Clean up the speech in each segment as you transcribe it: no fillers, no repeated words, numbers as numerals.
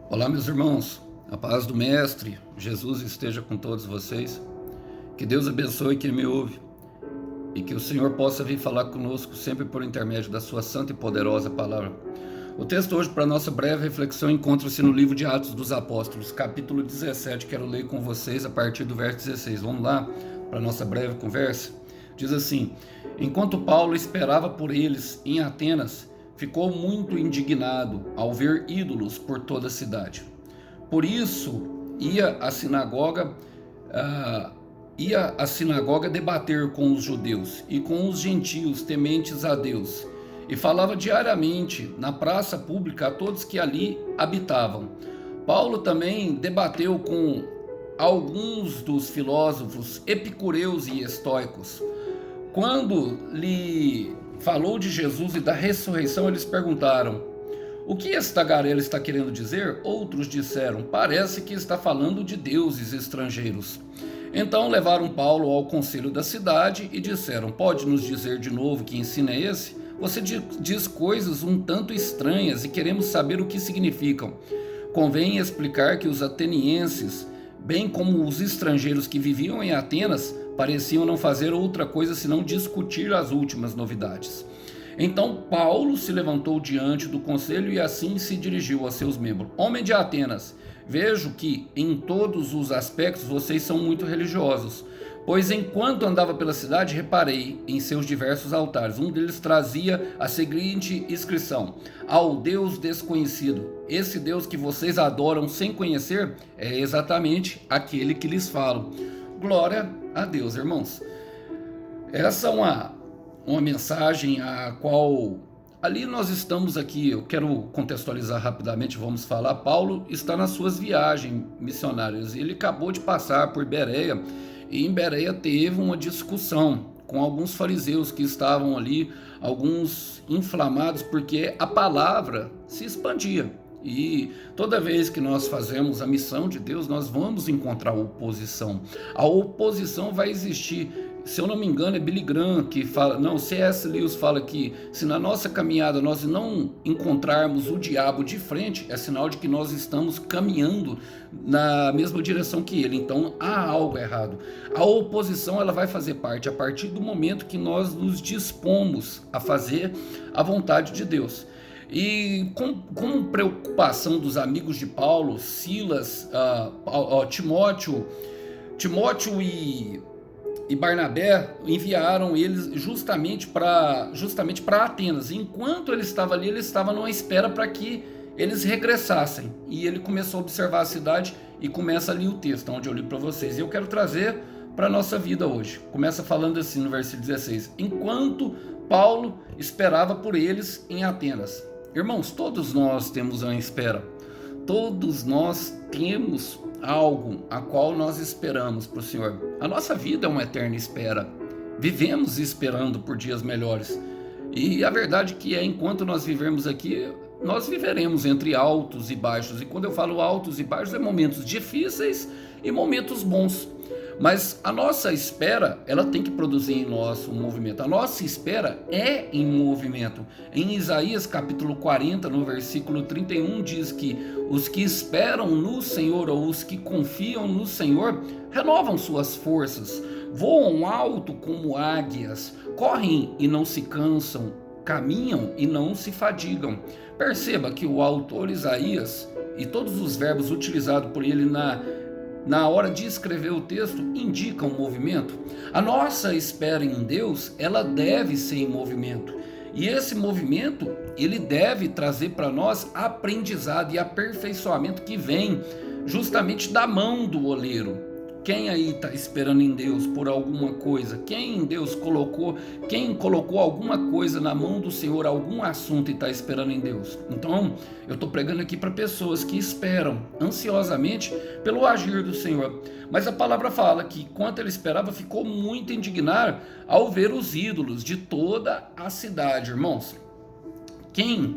Olá, meus irmãos, a paz do Mestre Jesus esteja com todos vocês. Que Deus abençoe quem me ouve e que o Senhor possa vir falar conosco sempre por intermédio da sua santa e poderosa palavra. O texto hoje para nossa breve reflexão encontra-se no livro de Atos dos Apóstolos, capítulo 17. Quero ler com vocês a partir do verso 16. Vamos lá para nossa breve conversa? Diz assim: enquanto Paulo esperava por eles em Atenas, ficou muito indignado ao ver ídolos por toda a cidade. Por isso ia à sinagoga debater com os judeus e com os gentios tementes a Deus, e falava diariamente na praça pública a todos que ali habitavam. Paulo também debateu com alguns dos filósofos epicureus e estoicos. Quando lhe falou de Jesus e da ressurreição, eles perguntaram: o que esse tagarela está querendo dizer? Outros disseram: parece que está falando de deuses estrangeiros. Então levaram Paulo ao conselho da cidade e disseram: pode nos dizer de novo que ensino é esse? Você diz coisas um tanto estranhas e queremos saber o que significam. Convém explicar que os atenienses, bem como os estrangeiros que viviam em Atenas, pareciam não fazer outra coisa senão discutir as últimas novidades. Então Paulo se levantou diante do conselho e assim se dirigiu a seus membros: homem de Atenas, vejo que em todos os aspectos vocês são muito religiosos, pois enquanto andava pela cidade reparei em seus diversos altares. Um deles trazia a seguinte inscrição: ao Deus desconhecido. Esse Deus que vocês adoram sem conhecer é exatamente aquele que lhes falo. Glória a Deus, irmãos. Essa é uma mensagem a qual ali nós estamos aqui. Eu quero contextualizar rapidamente, vamos falar. Paulo está nas suas viagens missionárias. Ele acabou de passar por Bereia e em Bereia teve uma discussão com alguns fariseus que estavam ali, alguns inflamados porque a palavra se expandia. E toda vez que nós fazemos a missão de Deus, nós vamos encontrar oposição. A oposição vai existir. Se eu não me engano, é Billy Graham que fala, não, C.S. Lewis fala que se na nossa caminhada nós não encontrarmos o diabo de frente, é sinal de que nós estamos caminhando na mesma direção que ele. Então há algo errado. A oposição ela vai fazer parte a partir do momento que nós nos dispomos a fazer a vontade de Deus. E como preocupação dos amigos de Paulo, Silas, Timóteo e Barnabé enviaram eles justamente para Atenas. Enquanto ele estava ali, ele estava numa espera para que eles regressassem. E ele começou a observar a cidade e começa ali o texto, onde eu li para vocês. E eu quero trazer para a nossa vida hoje. Começa falando assim no versículo 16: enquanto Paulo esperava por eles em Atenas. Irmãos, todos nós temos uma espera. Todos nós temos algo a qual nós esperamos para o Senhor. A nossa vida é uma eterna espera. Vivemos esperando por dias melhores. E a verdade que é, enquanto nós vivermos aqui, nós viveremos entre altos e baixos. E quando eu falo altos e baixos, é momentos difíceis e momentos bons. Mas a nossa espera, ela tem que produzir em nós um movimento. A nossa espera é em movimento. Em Isaías capítulo 40, no versículo 31, diz que os que esperam no Senhor, ou os que confiam no Senhor, renovam suas forças, voam alto como águias, correm e não se cansam, caminham e não se fadigam. Perceba que o autor Isaías e todos os verbos utilizados por ele na hora de escrever o texto indicam movimento. A nossa espera em Deus, ela deve ser em movimento. E esse movimento, ele deve trazer para nós aprendizado e aperfeiçoamento que vem justamente da mão do oleiro. Quem aí está esperando em Deus por alguma coisa? Quem colocou alguma coisa na mão do Senhor, algum assunto, e está esperando em Deus? Então, eu estou pregando aqui para pessoas que esperam ansiosamente pelo agir do Senhor. Mas a palavra fala que, enquanto ele esperava, ficou muito indignado ao ver os ídolos de toda a cidade, irmãos. Quem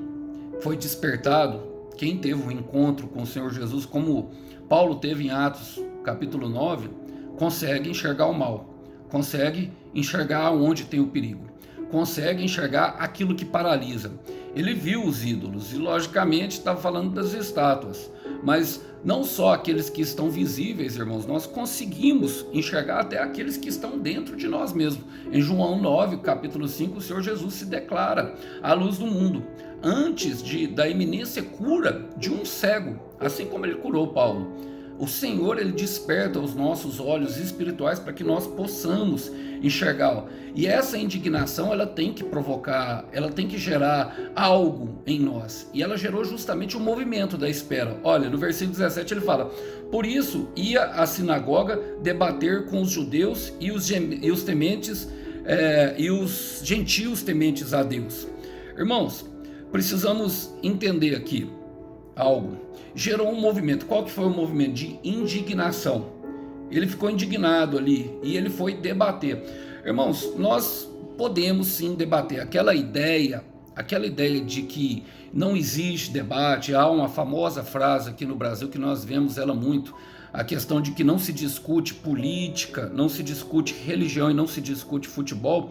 foi despertado, quem teve um encontro com o Senhor Jesus, como Paulo teve em Atos capítulo 9, consegue enxergar o mal, consegue enxergar onde tem o perigo, consegue enxergar aquilo que paralisa. Ele viu os ídolos e logicamente estava falando das estátuas, mas não só aqueles que estão visíveis, irmãos, nós conseguimos enxergar até aqueles que estão dentro de nós mesmos. Em João 9, capítulo 5, o Senhor Jesus se declara a luz do mundo, antes da iminência cura de um cego, assim como ele curou Paulo. O Senhor, ele desperta os nossos olhos espirituais para que nós possamos enxergar. E essa indignação, ela tem que provocar, ela tem que gerar algo em nós. E ela gerou justamente o movimento da espera. Olha, no versículo 17 ele fala: por isso ia à sinagoga debater com os judeus e os tementes, e os gentios tementes a Deus. Irmãos, precisamos entender aqui algo. Gerou um movimento. Qual que foi o movimento? De indignação. Ele ficou indignado ali e ele foi debater. Irmãos, nós podemos sim debater aquela ideia de que não existe debate. Há uma famosa frase aqui no Brasil que nós vemos ela muito, a questão de que não se discute política, não se discute religião e não se discute futebol.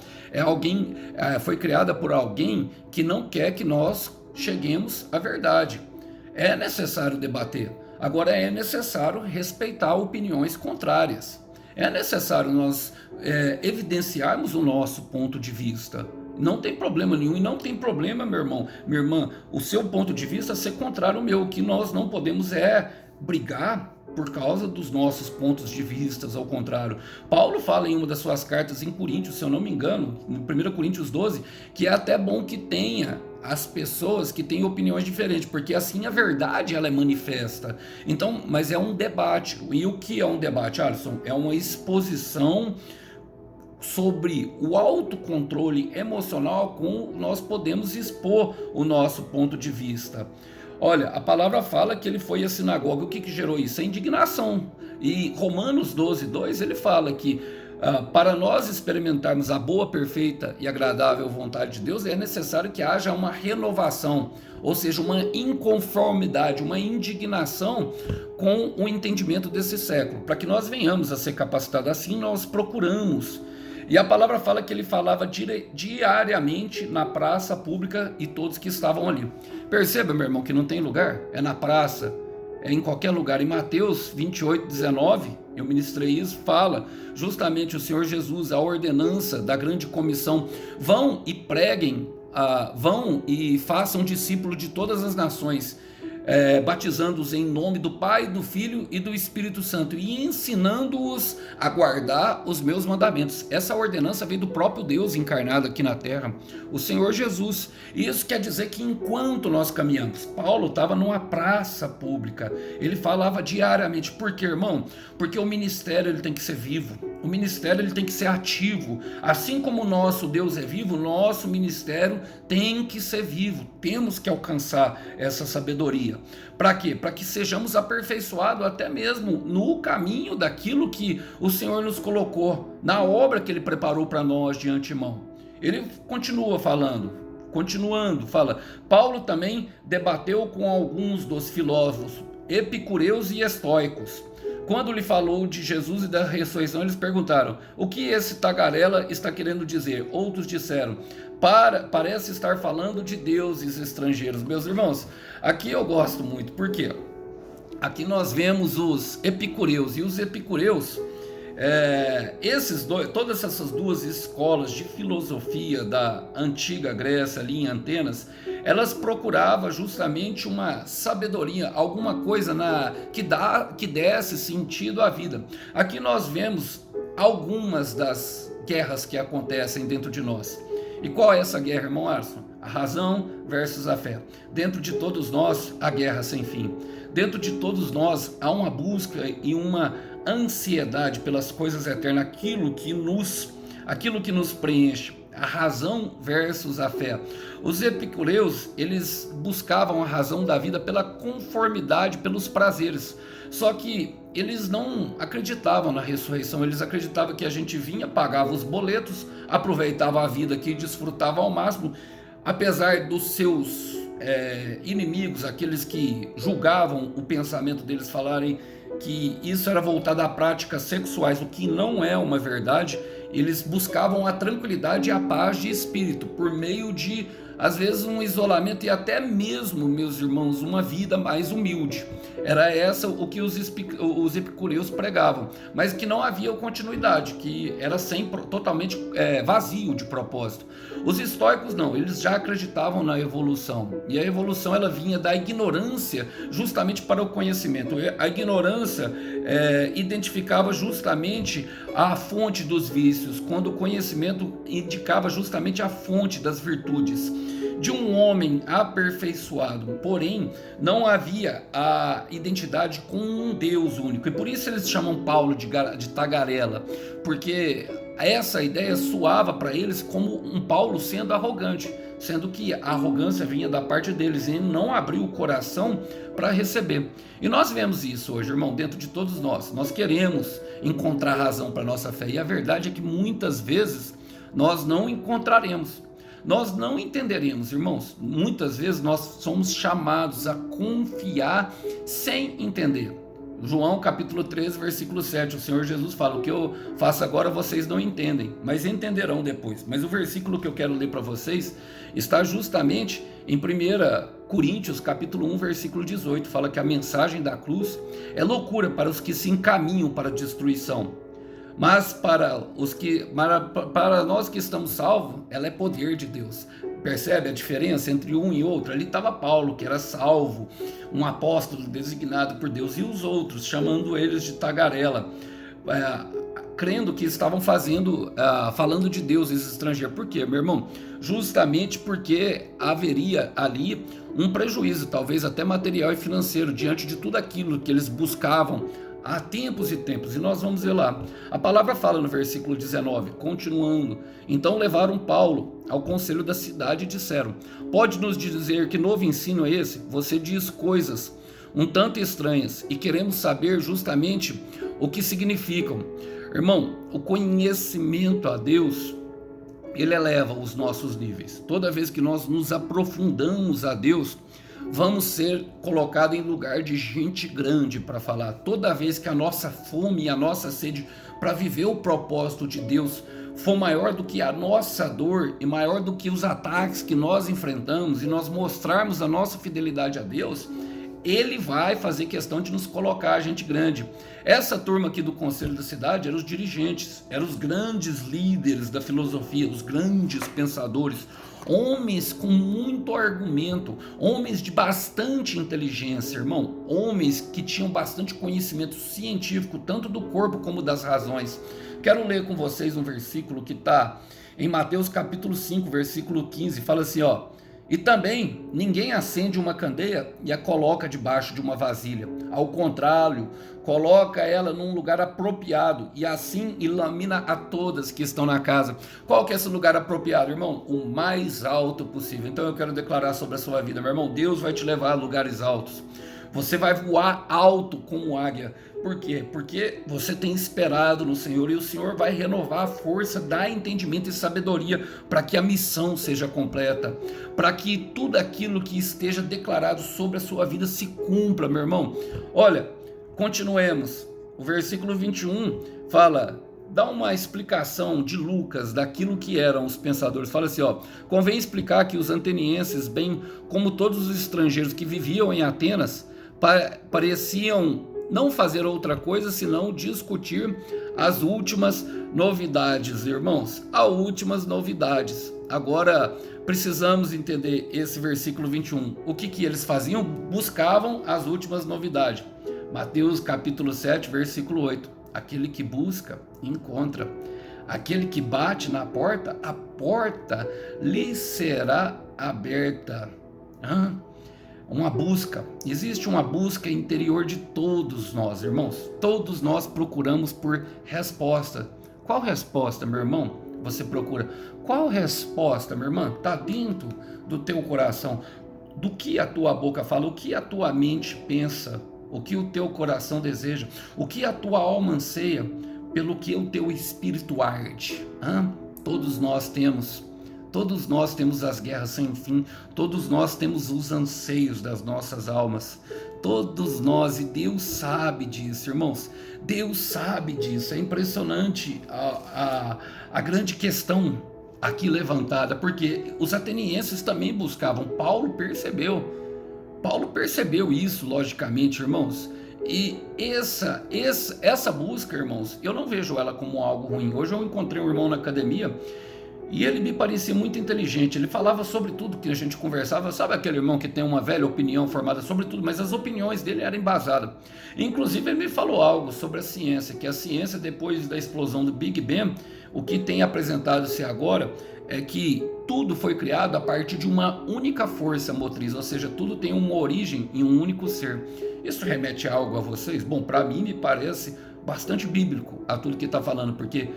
Foi criada por alguém que não quer que nós cheguemos à verdade. É necessário debater. Agora é necessário respeitar opiniões contrárias. É necessário nós evidenciarmos o nosso ponto de vista. Não tem problema nenhum e não tem problema, meu irmão, minha irmã, o seu ponto de vista ser contrário ao meu. O que nós não podemos é brigar por causa dos nossos pontos de vista, ao contrário. Paulo fala em uma das suas cartas em Coríntios, se eu não me engano, no 1 Coríntios 12, que é até bom que tenha as pessoas que têm opiniões diferentes, porque assim a verdade ela é manifesta. Então, mas é um debate. E o que é um debate, Alisson? É uma exposição sobre o autocontrole emocional com nós podemos expor o nosso ponto de vista. Olha, a palavra fala que ele foi à sinagoga. O que gerou isso? A indignação. E Romanos 12, 2, ele fala que para nós experimentarmos a boa, perfeita e agradável vontade de Deus, é necessário que haja uma renovação, ou seja, uma inconformidade, uma indignação com o entendimento desse século. Para que nós venhamos a ser capacitados assim, nós procuramos. E a palavra fala que ele falava diariamente na praça pública e todos que estavam ali. Perceba, meu irmão, que não tem lugar, é na praça, é em qualquer lugar. Em Mateus 28, 19, eu ministrei isso, fala justamente o Senhor Jesus, a ordenança da grande comissão: vão e preguem, vão e façam discípulo de todas as nações, batizando-os em nome do Pai, do Filho e do Espírito Santo, e ensinando-os a guardar os meus mandamentos. Essa ordenança veio do próprio Deus encarnado aqui na terra, o Senhor Jesus. E isso quer dizer que enquanto nós caminhamos, Paulo estava numa praça pública, ele falava diariamente. Por quê, irmão? Porque o ministério ele tem que ser vivo, o ministério ele tem que ser ativo. Assim como o nosso Deus é vivo, o nosso ministério tem que ser vivo. Temos que alcançar essa sabedoria. Para quê? Para que sejamos aperfeiçoados até mesmo no caminho daquilo que o Senhor nos colocou, na obra que Ele preparou para nós de antemão. Ele continua continuando, fala: Paulo também debateu com alguns dos filósofos epicureus e estoicos. Quando lhe falou de Jesus e da ressurreição, eles perguntaram: o que esse tagarela está querendo dizer? Outros disseram: parece estar falando de deuses estrangeiros. Meus irmãos, aqui eu gosto muito, porque aqui nós vemos os epicureus, e os epicureus, todas essas duas escolas de filosofia da antiga Grécia ali em Atenas, elas procuravam justamente uma sabedoria, alguma coisa que desse sentido à vida. Aqui nós vemos algumas das guerras que acontecem dentro de nós. E qual é essa guerra, irmão Arson? A razão versus a fé. Dentro de todos nós, a guerra sem fim. Dentro de todos nós, há uma busca e uma ansiedade pelas coisas eternas, aquilo que nos preenche. A razão versus a fé. Os epicureus, eles buscavam a razão da vida pela conformidade, pelos prazeres. Só que eles não acreditavam na ressurreição, eles acreditavam que a gente vinha, pagava os boletos, aproveitava a vida aqui, desfrutava ao máximo, apesar dos seus inimigos, aqueles que julgavam o pensamento deles, falarem que isso era voltado a práticas sexuais, o que não é uma verdade. Eles buscavam a tranquilidade e a paz de espírito por meio de às vezes um isolamento e até mesmo, meus irmãos, uma vida mais humilde. Era essa o que os epicureus pregavam, mas que não havia continuidade, que era totalmente vazio de propósito. Os estoicos não, eles já acreditavam na evolução, e a evolução ela vinha da ignorância justamente para o conhecimento. A ignorância identificava justamente a fonte dos vícios, quando o conhecimento indicava justamente a fonte das virtudes de um homem aperfeiçoado. Porém, não havia a identidade com um Deus único, e por isso eles chamam Paulo de tagarela, porque essa ideia soava para eles como um Paulo sendo arrogante, sendo que a arrogância vinha da parte deles, e ele não abriu o coração para receber. E nós vemos isso hoje, irmão, dentro de todos nós. Nós queremos encontrar razão para nossa fé, e a verdade é que muitas vezes nós não encontraremos. Nós não entenderemos, irmãos. Muitas vezes nós somos chamados a confiar sem entender. João capítulo 13, versículo 7, o Senhor Jesus fala: o que eu faço agora vocês não entendem, mas entenderão depois. Mas o versículo que eu quero ler para vocês está justamente em 1 Coríntios capítulo 1, versículo 18, fala que a mensagem da cruz é loucura para os que se encaminham para a destruição, mas para nós que estamos salvos, ela é poder de Deus. Percebe a diferença entre um e outro? Ali estava Paulo, que era salvo, um apóstolo designado por Deus, e os outros, chamando eles de tagarela, crendo que estavam falando de Deus, esses estrangeiros. Por quê, meu irmão? Justamente porque haveria ali um prejuízo, talvez até material e financeiro, diante de tudo aquilo que eles buscavam há tempos e tempos, e nós vamos ver lá. A palavra fala no versículo 19, continuando: então levaram Paulo ao conselho da cidade e disseram: pode nos dizer que novo ensino é esse? Você diz coisas um tanto estranhas e queremos saber justamente o que significam. Irmão, o conhecimento a Deus, ele eleva os nossos níveis. Toda vez que nós nos aprofundamos a Deus, vamos ser colocados em lugar de gente grande para falar. Toda vez que a nossa fome e a nossa sede para viver o propósito de Deus for maior do que a nossa dor e maior do que os ataques que nós enfrentamos, e nós mostrarmos a nossa fidelidade a Deus, ele vai fazer questão de nos colocar a gente grande. Essa turma aqui do Conselho da Cidade eram os dirigentes, eram os grandes líderes da filosofia, os grandes pensadores, homens com muito argumento, homens de bastante inteligência, irmão, homens que tinham bastante conhecimento científico, tanto do corpo como das razões. Quero ler com vocês um versículo que está em Mateus capítulo 5, versículo 15, fala assim, ó: e também ninguém acende uma candeia e a coloca debaixo de uma vasilha. Ao contrário, coloca ela num lugar apropriado e assim ilumina a todas que estão na casa. Qual que é esse lugar apropriado, irmão? O mais alto possível. Então eu quero declarar sobre a sua vida, meu irmão: Deus vai te levar a lugares altos. Você vai voar alto como águia. Por quê? Porque você tem esperado no Senhor, e o Senhor vai renovar a força, dar entendimento e sabedoria para que a missão seja completa, para que tudo aquilo que esteja declarado sobre a sua vida se cumpra, meu irmão. Olha, continuemos. O versículo 21 fala, dá uma explicação de Lucas daquilo que eram os pensadores. Fala assim, ó: convém explicar que os atenienses, bem como todos os estrangeiros que viviam em Atenas, pareciam não fazer outra coisa senão discutir as últimas novidades, irmãos, as últimas novidades. Agora precisamos entender esse versículo 21. O que eles faziam? Buscavam as últimas novidades. Mateus capítulo 7, versículo 8. Aquele que busca, encontra. Aquele que bate na porta, a porta lhe será aberta. Uma busca, existe uma busca interior de todos nós, irmãos. Todos nós procuramos por resposta. Qual resposta, meu irmão, você procura? Qual resposta, minha irmã, está dentro do teu coração? Do que a tua boca fala, o que a tua mente pensa, o que o teu coração deseja, o que a tua alma anseia, pelo que o teu espírito arde. Todos nós temos as guerras sem fim, todos nós temos os anseios das nossas almas, todos nós, e Deus sabe disso, irmãos. Deus sabe disso. É impressionante a grande questão aqui levantada, porque os atenienses também buscavam. Paulo percebeu isso, logicamente, irmãos. E essa busca, irmãos, eu não vejo ela como algo ruim. Hoje eu encontrei um irmão na academia e ele me parecia muito inteligente. Ele falava sobre tudo que a gente conversava. Sabe aquele irmão que tem uma velha opinião formada sobre tudo, mas as opiniões dele eram embasadas. Inclusive, ele me falou algo sobre a ciência, que a ciência, depois da explosão do Big Bang, o que tem apresentado-se agora é que tudo foi criado a partir de uma única força motriz, ou seja, tudo tem uma origem em um único ser. Isso remete a algo a vocês? Bom, para mim me parece bastante bíblico a tudo que está falando, porque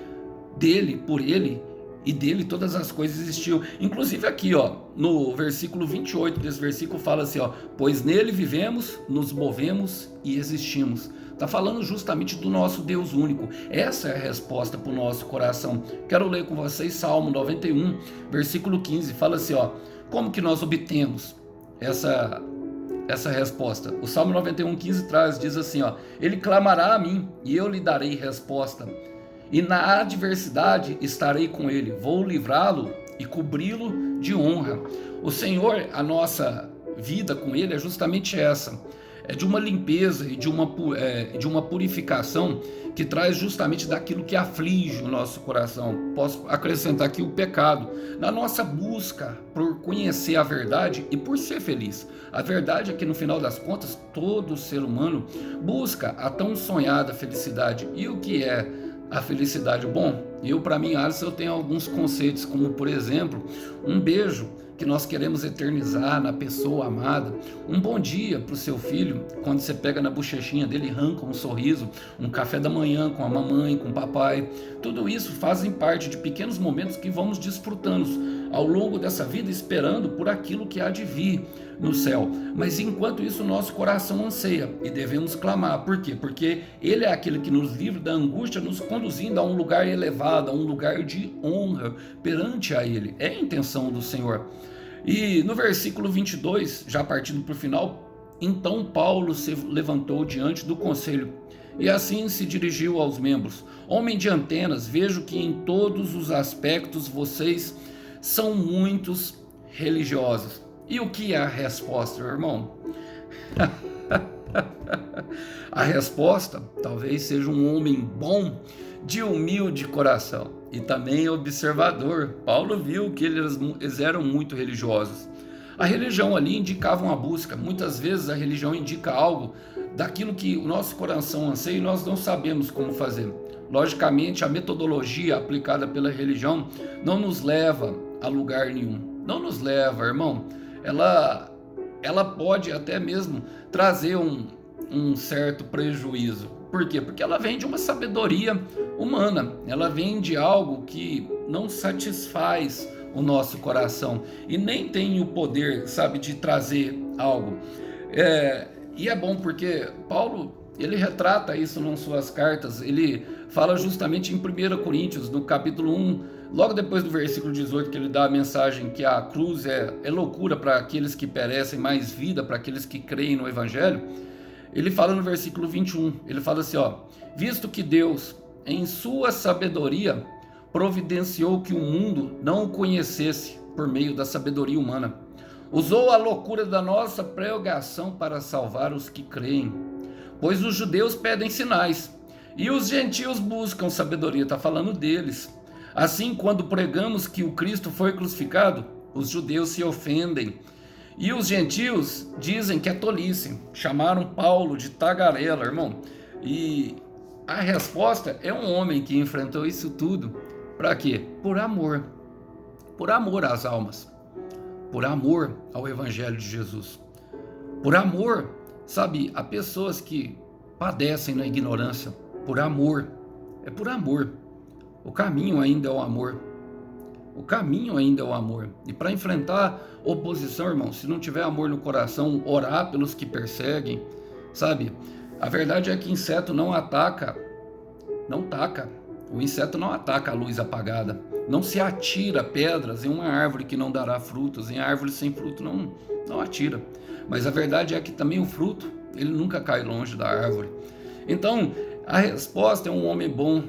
dele, por ele e dele todas as coisas existiam. Inclusive aqui, ó, no versículo 28 desse versículo fala assim, ó, pois nele vivemos, nos movemos e existimos. Está falando justamente do nosso Deus único. Essa é a resposta para o nosso coração. Quero ler com vocês Salmo 91, versículo 15. Fala assim, ó, como que nós obtemos essa resposta? O Salmo 91, 15 diz assim, ó, ele clamará a mim e eu lhe darei resposta. E na adversidade estarei com ele, vou livrá-lo e cobri-lo de honra. O Senhor, a nossa vida com ele é justamente essa, é de uma limpeza e de uma purificação que traz justamente daquilo que aflige o nosso coração. Posso acrescentar aqui o pecado, na nossa busca por conhecer a verdade e por ser feliz. A verdade é que no final das contas, todo ser humano busca a tão sonhada felicidade. E o que é a felicidade? Bom, para mim, Alisson, eu tenho alguns conceitos, como por exemplo, um beijo que nós queremos eternizar na pessoa amada, um bom dia para o seu filho, quando você pega na bochechinha dele e arranca um sorriso, um café da manhã com a mamãe, com o papai, tudo isso fazem parte de pequenos momentos que vamos desfrutando ao longo dessa vida, esperando por aquilo que há de vir no céu. Mas enquanto isso, nosso coração anseia e devemos clamar. Por quê? Porque ele é aquele que nos livra da angústia, nos conduzindo a um lugar elevado, a um lugar de honra perante a ele. É a intenção do Senhor. E no versículo 22, já partindo para o final, então Paulo se levantou diante do conselho e assim se dirigiu aos membros. Homem de Atenas, vejo que em todos os aspectos vocês são muitos religiosos. E o que é a resposta, irmão? A resposta talvez seja um homem bom, de humilde coração e também observador. Paulo viu que eles eram muito religiosos. A religião ali indicava uma busca. Muitas vezes a religião indica algo daquilo que o nosso coração anseia e nós não sabemos como fazer. Logicamente, a metodologia aplicada pela religião não nos leva a lugar nenhum. Não nos leva, irmão. Ela pode até mesmo trazer um certo prejuízo. Por quê? Porque ela vem de uma sabedoria humana. Ela vem de algo que não satisfaz o nosso coração e nem tem o poder, sabe, de trazer algo. E é bom porque Paulo, ele retrata isso nas suas cartas. Ele fala justamente em 1 Coríntios, no capítulo 1, logo depois do versículo 18, que ele dá a mensagem que a cruz é loucura para aqueles que perecem, mais vida para aqueles que creem no Evangelho. Ele fala no versículo 21, ele fala assim, ó, visto que Deus, em sua sabedoria, providenciou que o mundo não o conhecesse por meio da sabedoria humana, usou a loucura da nossa pregação para salvar os que creem, pois os judeus pedem sinais e os gentios buscam sabedoria, está falando deles. Assim, quando pregamos que o Cristo foi crucificado, os judeus se ofendem e os gentios dizem que é tolice. Chamaram Paulo de tagarela, irmão. E a resposta é um homem que enfrentou isso tudo. Para quê? Por amor. Por amor às almas. Por amor ao Evangelho de Jesus. Por amor, sabe, a pessoas que padecem na ignorância. Por amor. É por amor. O caminho ainda é o amor. O caminho ainda é o amor. E para enfrentar oposição, irmão, se não tiver amor no coração, orar pelos que perseguem, sabe? A verdade é que inseto não ataca. O inseto não ataca a luz apagada. Não se atira pedras em uma árvore que não dará frutos. Em árvore sem fruto não atira. Mas a verdade é que também o fruto, ele nunca cai longe da árvore. Então, a resposta é um homem bom,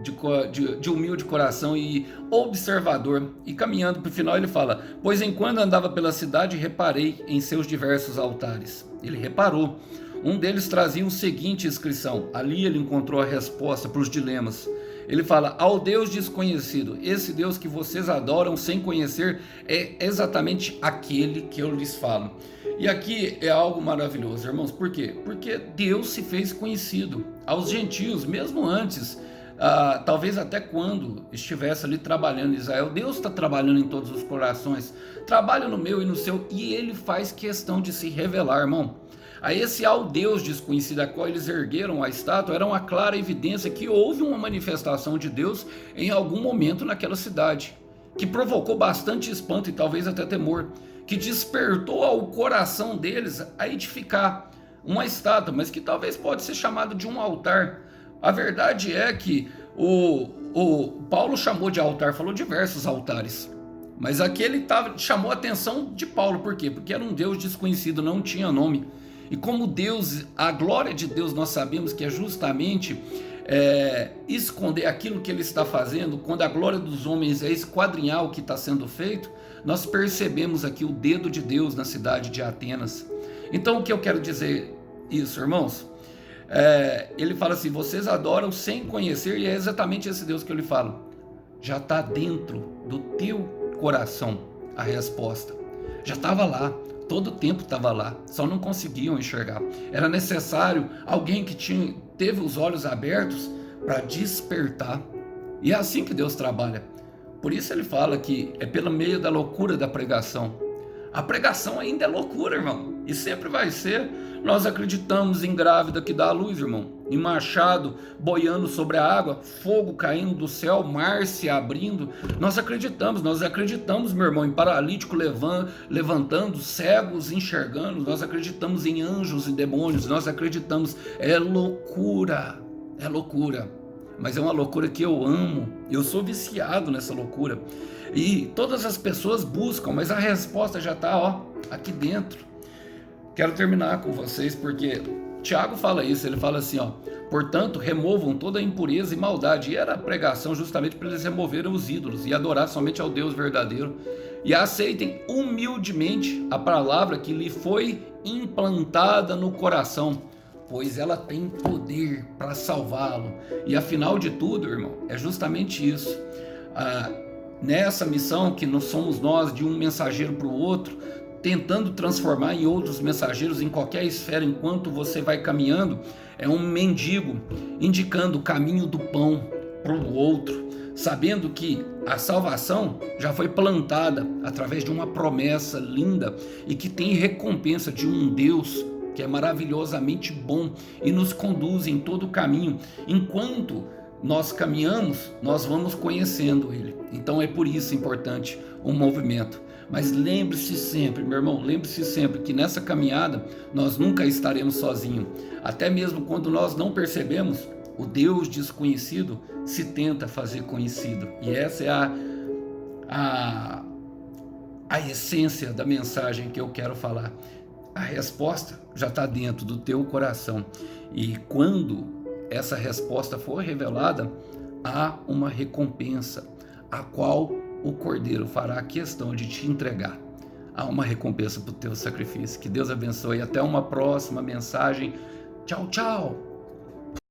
de humilde coração e observador. E caminhando para o final ele fala: pois enquanto andava pela cidade reparei em seus diversos altares. Ele reparou. Um deles trazia o seguinte inscrição. Ali ele encontrou a resposta para os dilemas. Ele fala: ao Deus desconhecido, esse Deus que vocês adoram sem conhecer é exatamente aquele que eu lhes falo. E aqui é algo maravilhoso, irmãos. Por quê? Porque Deus se fez conhecido aos gentios, mesmo antes, talvez até quando estivesse ali trabalhando em Israel. Deus está trabalhando em todos os corações, trabalha no meu e no seu, e Ele faz questão de se revelar, irmão. A esse ao Deus desconhecido a qual eles ergueram a estátua era uma clara evidência que houve uma manifestação de Deus em algum momento naquela cidade, que provocou bastante espanto e talvez até temor, que despertou ao coração deles a edificar uma estátua, mas que talvez pode ser chamado de um altar. A verdade é que o Paulo chamou de altar, falou diversos altares, mas aquele chamou a atenção de Paulo. Por quê? Porque era um Deus desconhecido, não tinha nome. E como Deus, a glória de Deus, nós sabemos que é justamente esconder aquilo que Ele está fazendo. Quando a glória dos homens é esquadrinhar o que está sendo feito, nós percebemos aqui o dedo de Deus na cidade de Atenas. Então o que eu quero dizer isso, irmãos? Ele fala assim: vocês adoram sem conhecer, e é exatamente esse Deus que eu lhe falo. Já está dentro do teu coração a resposta. Já estava lá. Todo o tempo estava lá, só não conseguiam enxergar. Era necessário alguém que teve os olhos abertos para despertar. E é assim que Deus trabalha. Por isso ele fala que é pelo meio da loucura da pregação. A pregação ainda é loucura, irmão, e sempre vai ser. Nós acreditamos em grávida que dá a luz, irmão, em machado boiando sobre a água, fogo caindo do céu, mar se abrindo. Nós acreditamos, meu irmão, em paralítico levantando, cegos enxergando. Nós acreditamos em anjos e demônios. Nós acreditamos. É loucura, mas é uma loucura que eu amo. Eu sou viciado nessa loucura. E todas as pessoas buscam, mas a resposta já está aqui dentro. Quero terminar com vocês porque Tiago fala isso. Ele fala assim: portanto, removam toda a impureza e maldade. E era a pregação justamente para eles removerem os ídolos e adorar somente ao Deus verdadeiro. E aceitem humildemente a palavra que lhe foi implantada no coração, pois ela tem poder para salvá-lo. E afinal de tudo, irmão, é justamente isso. Nessa missão que nós somos nós, de um mensageiro para o outro, tentando transformar em outros mensageiros em qualquer esfera, enquanto você vai caminhando, é um mendigo indicando o caminho do pão para o outro, sabendo que a salvação já foi plantada através de uma promessa linda e que tem recompensa de um Deus que é maravilhosamente bom e nos conduz em todo o caminho. Enquanto nós caminhamos, nós vamos conhecendo Ele. Então é por isso importante o movimento. Mas lembre-se sempre, meu irmão, lembre-se sempre que nessa caminhada nós nunca estaremos sozinhos. Até mesmo quando nós não percebemos, o Deus desconhecido se tenta fazer conhecido. E essa é a essência da mensagem que eu quero falar. A resposta já está dentro do teu coração. E quando essa resposta for revelada, há uma recompensa, a qual o Cordeiro fará questão de te entregar. Há uma recompensa para o teu sacrifício. Que Deus abençoe. Até uma próxima mensagem. Tchau, tchau.